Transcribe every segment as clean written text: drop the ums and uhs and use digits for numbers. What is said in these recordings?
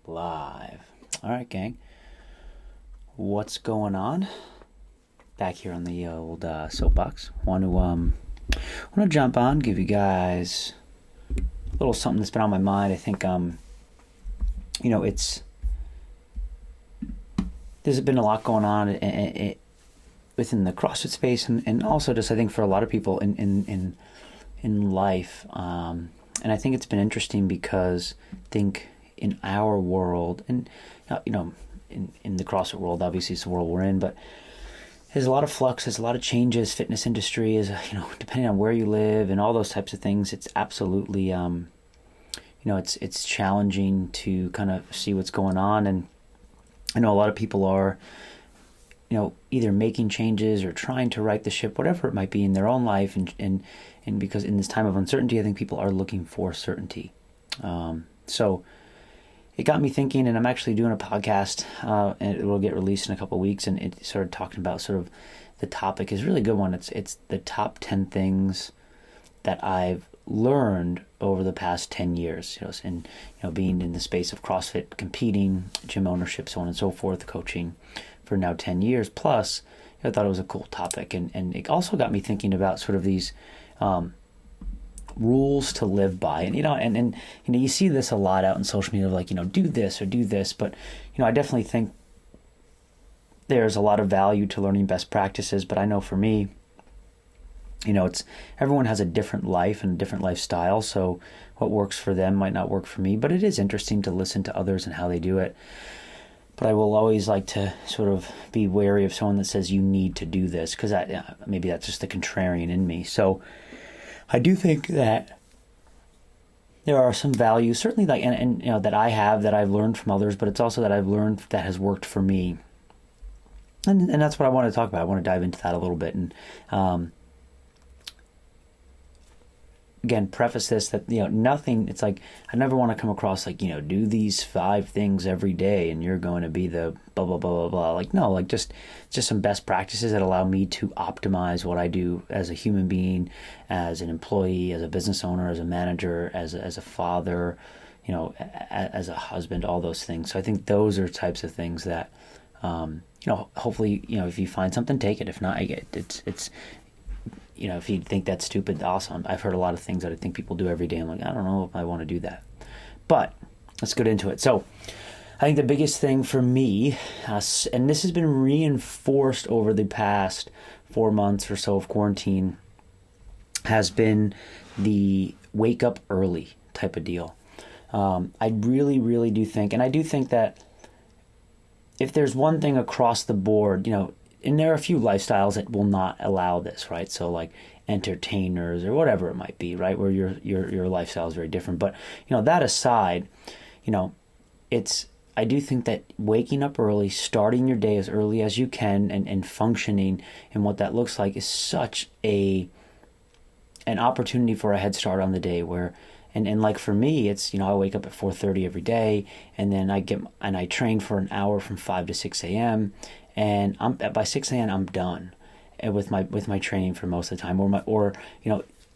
Live. All right, gang. What's going on? Back here on the old soapbox. Want to jump on, give you guys a little something that's been on my mind. I think there's been a lot going on within the CrossFit space, and also just I think for a lot of people in life. And I think it's been interesting because I think in our world, and in the CrossFit world, obviously it's the world we're in, but there's a lot of flux, there's a lot of changes. Fitness industry is, depending on where you live and all those types of things, it's absolutely, it's challenging to kind of see what's going on. And I know a lot of people are, either making changes or trying to right the ship, whatever it might be in their own life. And because in this time of uncertainty, I think people are looking for certainty. So it got me thinking, and I'm actually doing a podcast, and it will get released in a couple of weeks, and it started talking about sort of the topic is a really good one. It's the top 10 things that I've learned over the past 10 years, and being in the space of CrossFit, competing, gym ownership, so on and so forth, coaching for now 10 years plus. I thought it was a cool topic, and it also got me thinking about sort of these rules to live by. And you see this a lot out in social media, like, do this or do this, but I definitely think there's a lot of value to learning best practices. But I know for me, it's everyone has a different life and a different lifestyle, so what works for them might not work for me. But it is interesting to listen to others and how they do it. But I will always like to sort of be wary of someone that says you need to do this, because maybe that's just the contrarian in me. So I do think that there are some values, certainly, like, and that I have, that I've learned from others, but it's also that I've learned that has worked for me. And that's what I want to talk about. I want to dive into that a little bit. And again, preface this that, nothing, it's like, I never want to come across like, do these 5 things every day and you're going to be the blah, blah, blah, blah, blah. Like, no, like just some best practices that allow me to optimize what I do as a human being, as an employee, as a business owner, as a manager, as a father, as a husband, all those things. So I think those are types of things that, hopefully, if you find something, take it. If not, it's if you think that's stupid, awesome. I've heard a lot of things that I think people do every day. I'm like, I don't know if I want to do that. But let's get into it. So I think the biggest thing for me, and this has been reinforced over the past 4 months or so of quarantine, has been the wake up early type of deal. I really, really do think, and I do think that if there's one thing across the board, and there are a few lifestyles that will not allow this, right? So like entertainers or whatever it might be, right? Where your lifestyle is very different. But, that aside, I do think that waking up early, starting your day as early as you can, and functioning and what that looks like is such an opportunity for a head start on the day where, and like for me, it's, I wake up at 4:30 every day, and then I train for an hour from 5 to 6 a.m. And by 6 a.m. I'm done with my training for most of the time, or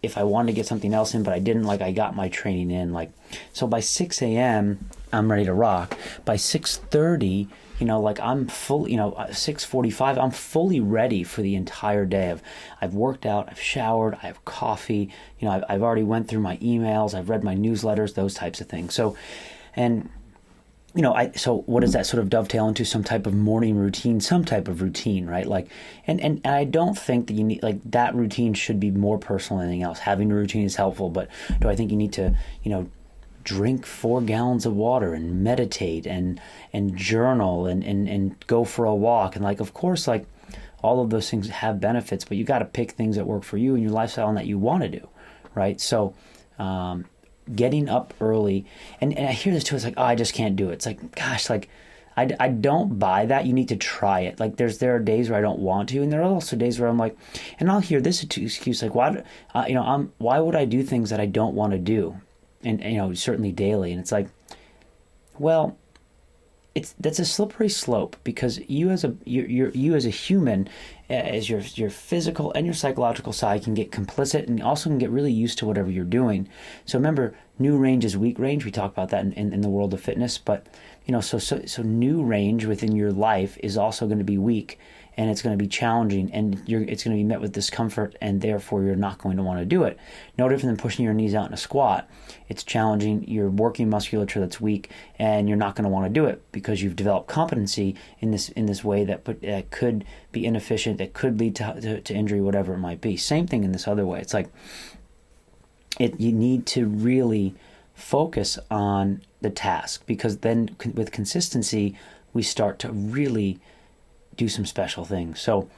if I wanted to get something else in but I didn't, like I got my training in, like, so by 6 a.m. I'm ready to rock. By 6:30, like I'm full, 6:45 I'm fully ready for the entire day. I've worked out, I've showered, I have coffee, I've already went through my emails, I've read my newsletters, those types of things. So, and so what does that sort of dovetail into? Some type of morning routine, some type of routine, right? Like, and I don't think that you need, like, that routine should be more personal than anything else. Having a routine is helpful, but do I think you need to, drink 4 gallons of water and meditate and journal and go for a walk? And like, of course, like all of those things have benefits, but you got to pick things that work for you and your lifestyle and that you want to do, right? So, getting up early, and I hear this too, it's like, oh, I just can't do it. It's like, gosh, like I don't buy that. You need to try it. Like there are days where I don't want to, and there are also days where I'm like, and I'll hear this excuse, like, why would I do things that I don't want to do? And certainly daily. And it's like, well, that's a slippery slope, because you as a human, as your physical and your psychological side, can get complicit and also can get really used to whatever you're doing. So remember, New range is weak range. We talk about that in the world of fitness. But, so new range within your life is also going to be weak, and it's going to be challenging, and it's going to be met with discomfort, and therefore you're not going to want to do it. No different than pushing your knees out in a squat. It's challenging. You're working musculature that's weak, and you're not going to want to do it because you've developed competency in this way that could be inefficient, that could lead to injury, whatever it might be. Same thing in this other way. It's like you need to really focus on the task, because then with consistency, we start to really do some special things. So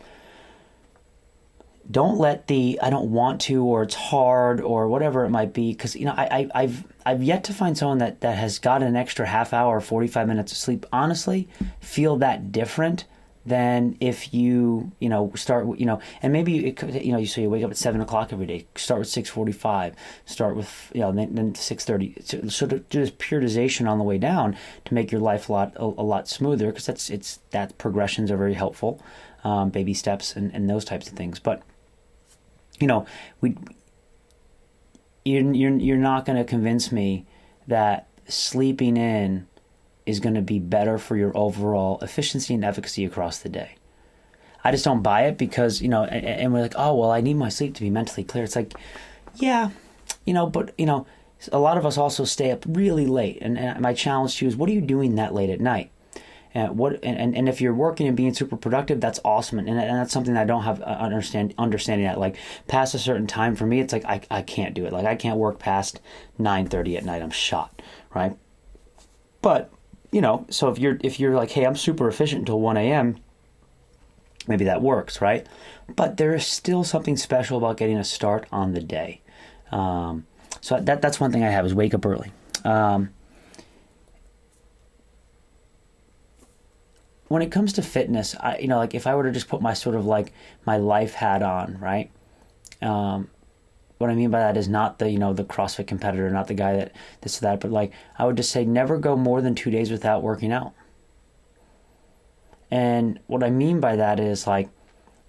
don't let I don't want to, or it's hard, or whatever it might be, because I've yet to find someone that has got an extra half hour, 45 minutes of sleep, honestly, feel that different than if you start, and maybe it could, so you wake up at 7 o'clock every day, start with 6:45, start with, then 6:30. So to do this periodization on the way down to make your life a lot smoother, because that progressions are very helpful, baby steps and those types of things. But, you're not going to convince me that sleeping in is going to be better for your overall efficiency and efficacy across the day. I just don't buy it, because, and we're like, oh, well, I need my sleep to be mentally clear. It's like, yeah, but, a lot of us also stay up really late. And my challenge to you is, what are you doing that late at night? And if you're working and being super productive, that's awesome. And that's something that I don't have understanding that. Like, past a certain time, for me, it's like, I can't do it. Like, I can't work past 9:30 at night. I'm shot, right? But, so if you're like, hey, I'm super efficient until 1 a.m., maybe that works, right? But there is still something special about getting a start on the day. So that's one thing I have, is wake up early. When it comes to fitness, like if I were to just put my sort of like my life hat on, right? What I mean by that is not the CrossFit competitor, not the guy that this or that, but like I would just say never go more than 2 days without working out. And what I mean by that is, like,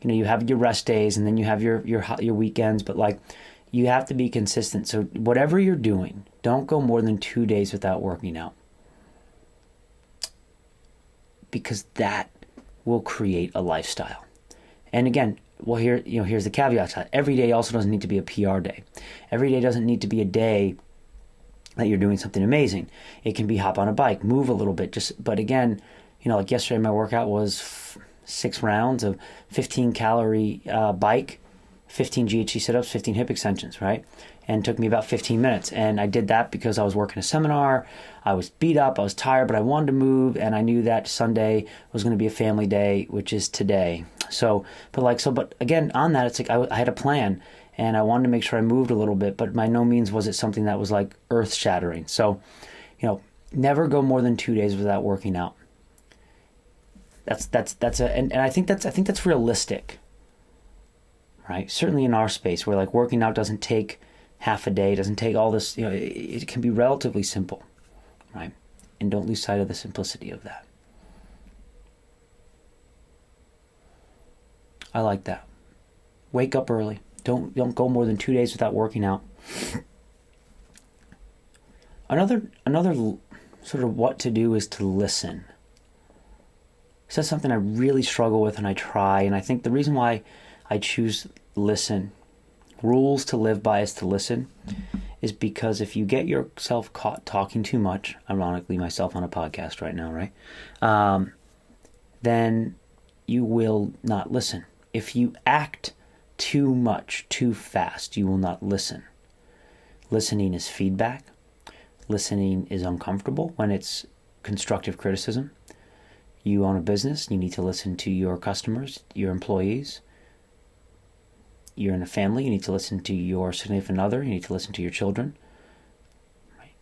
you have your rest days and then you have your weekends, but like you have to be consistent. So whatever you're doing, don't go more than 2 days without working out, because that will create a lifestyle. And again, well, here's the caveat. Every day also doesn't need to be a PR day. Every day doesn't need to be a day that you're doing something amazing. It can be hop on a bike, move a little bit. But again, like yesterday, my workout was 6 rounds of 15 calorie bike, 15 GHC sit-ups, 15 hip extensions, right? And it took me about 15 minutes. And I did that because I was working a seminar. I was beat up, I was tired, but I wanted to move, and I knew that Sunday was going to be a family day, which is today. But again, on that, it's like I had a plan, and I wanted to make sure I moved a little bit, but by no means was it something that was like earth-shattering. So, never go more than 2 days without working out. And I think that's realistic, right? Certainly in our space, where like working out doesn't take half a day, doesn't take all this, it can be relatively simple, right? And don't lose sight of the simplicity of that. I like that. Wake up early. Don't go more than 2 days without working out. Another sort of what to do is to listen. So that's something I really struggle with, and I try. And I think the reason why I choose listen, rules to live by is to listen, is because if you get yourself caught talking too much, ironically myself on a podcast right now, right? Then you will not listen. If you act too much, too fast, you will not listen. Listening is feedback. Listening is uncomfortable when it's constructive criticism. You own a business, you need to listen to your customers, your employees. You're in a family, you need to listen to your significant other, you need to listen to your children. Right?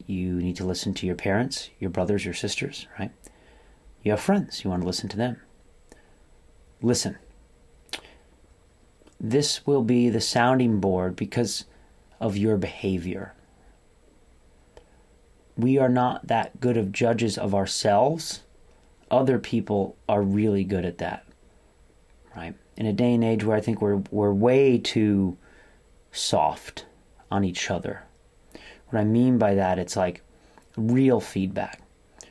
You need to listen to your parents, your brothers, your sisters, right? You have friends, you want to listen to them. Listen. This will be the sounding board because of your behavior. We are not that good of judges of ourselves. Other people are really good at that, right? In a day and age where I think we're way too soft on each other, What I mean by that, it's like real feedback.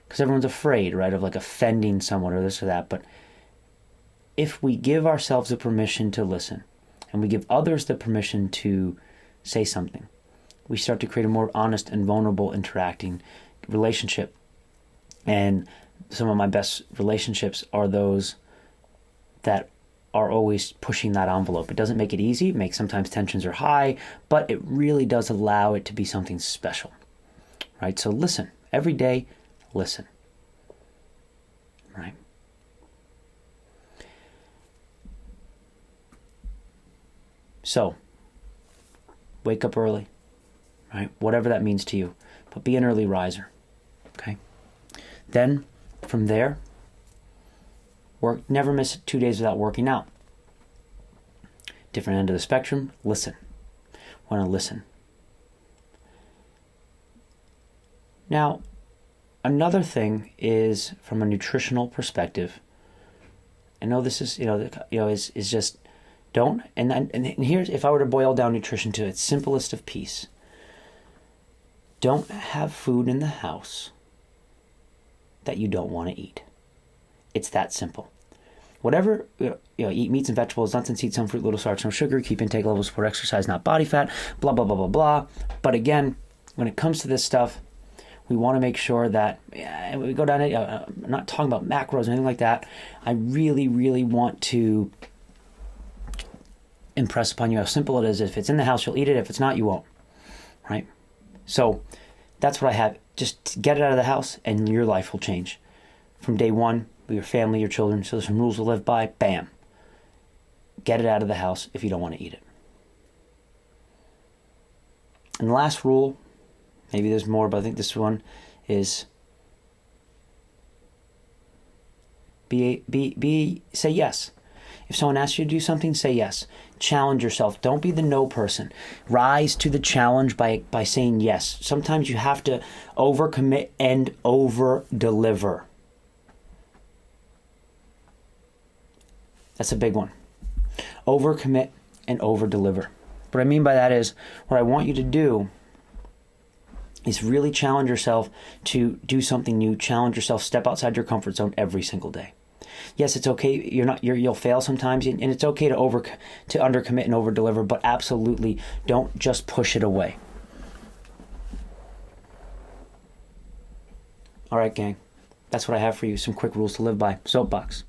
Because everyone's afraid, right, of like offending someone or this or that. But if we give ourselves the permission to listen and we give others the permission to say something, we start to create a more honest and vulnerable interacting relationship. And some of my best relationships are those that are always pushing that envelope. It doesn't make it easy. It makes sometimes tensions are high, but it really does allow it to be something special, right? So listen. Every day, listen, right? So, wake up early, right? Whatever that means to you, but be an early riser, okay? Then, from there, never miss 2 days without working out. Different end of the spectrum, listen. Want to listen. Now, another thing is from a nutritional perspective. I know this is, is just don't, and here's, if I were to boil down nutrition to its simplest of piece, don't have food in the house that you don't want to eat. It's that simple. Whatever, eat meats and vegetables, nuts and seeds, some fruit, little starch, no sugar, keep intake levels for exercise, not body fat, blah, blah, blah, blah, blah. But again, when it comes to this stuff, we want to make sure that we go down. I'm not talking about macros or anything like that. I really, really want to impress upon you how simple it is. If it's in the house, you'll eat it. If it's not, you won't. Right? So that's what I have. Just get it out of the house and your life will change. From day one, with your family, your children. So there's some rules to live by. Bam. Get it out of the house if you don't want to eat it. And the last rule, maybe there's more, but I think this one is say yes. If someone asks you to do something, say yes. Challenge yourself. Don't be the no person. Rise to the challenge by saying yes. Sometimes you have to overcommit and over-deliver. That's a big one. Overcommit and over-deliver. What I mean by that is, what I want you to do is really challenge yourself to do something new. Challenge yourself, step outside your comfort zone every single day. Yes, it's okay. You'll fail sometimes, and it's okay to undercommit and over deliver. But absolutely, don't just push it away. All right, gang. That's what I have for you. Some quick rules to live by. Soapbox.